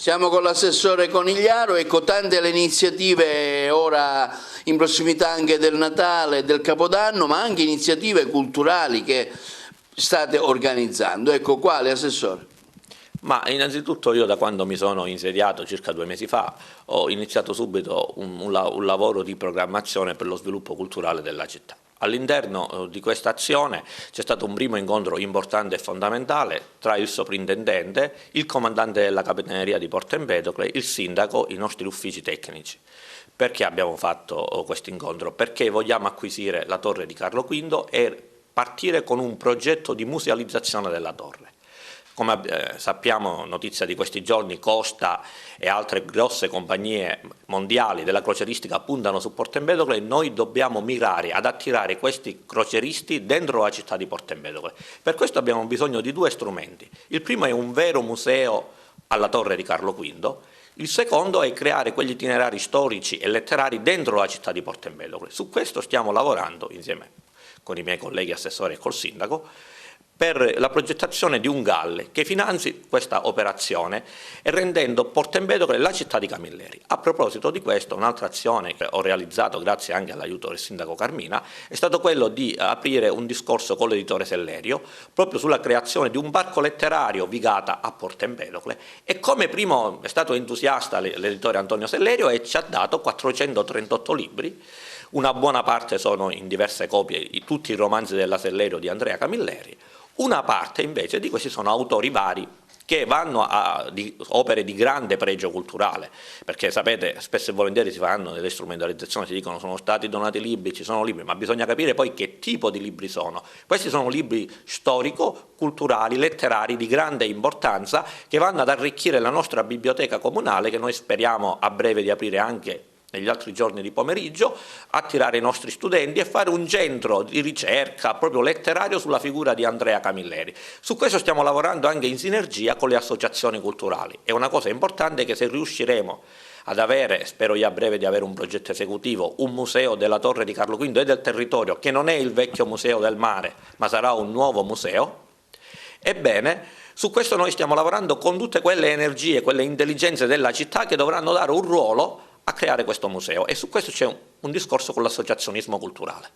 Siamo con l'assessore Conigliaro, ecco tante le iniziative ora in prossimità anche del Natale e del Capodanno, ma anche iniziative culturali che state organizzando. Ecco, quale assessore? Ma innanzitutto io da quando mi sono insediato circa 2 mesi fa ho iniziato subito un lavoro di programmazione per lo sviluppo culturale della città. All'interno di questa azione c'è stato un primo incontro importante e fondamentale tra il soprintendente, il comandante della Capitaneria di Porto Empedocle, il sindaco, i nostri uffici tecnici. Perché abbiamo fatto questo incontro? Perché vogliamo acquisire la torre di Carlo V e partire con un progetto di musealizzazione della torre. Come sappiamo, notizia di questi giorni, Costa e altre grosse compagnie mondiali della crocieristica puntano su Porto Empedocle e noi dobbiamo mirare ad attirare questi crocieristi dentro la città di Porto Empedocle. Per questo abbiamo bisogno di 2 strumenti. Il primo è un vero museo alla torre di Carlo V, il secondo è creare quegli itinerari storici e letterari dentro la città di Porto Empedocle. Su questo stiamo lavorando insieme con i miei colleghi assessori e col sindaco, per la progettazione di un GAL che finanzi questa operazione e rendendo Porto Empedocle la città di Camilleri. A proposito di questo, un'altra azione che ho realizzato grazie anche all'aiuto del sindaco Carmina è stato quello di aprire un discorso con l'editore Sellerio proprio sulla creazione di un parco letterario Vigata a Porto Empedocle e come primo è stato entusiasta l'editore Antonio Sellerio e ci ha dato 438 libri. Una buona parte sono in diverse copie, tutti i romanzi della Sellerio di Andrea Camilleri. Una parte invece di questi sono autori vari che vanno a opere di grande pregio culturale, perché sapete spesso e volentieri si fanno delle strumentalizzazioni, si dicono sono stati donati libri, ci sono libri, ma bisogna capire poi che tipo di libri sono. Questi sono libri storico-culturali, letterari di grande importanza che vanno ad arricchire la nostra biblioteca comunale che noi speriamo a breve di aprire anche negli altri giorni di pomeriggio, attirare i nostri studenti e fare un centro di ricerca proprio letterario sulla figura di Andrea Camilleri. Su questo stiamo lavorando anche in sinergia con le associazioni culturali. È una cosa importante che se riusciremo ad avere, spero io a breve di avere un progetto esecutivo, un museo della Torre di Carlo V e del territorio, che non è il vecchio museo del mare, ma sarà un nuovo museo, ebbene, su questo noi stiamo lavorando con tutte quelle energie, quelle intelligenze della città che dovranno dare un ruolo a creare questo museo e su questo c'è un discorso con l'associazionismo culturale.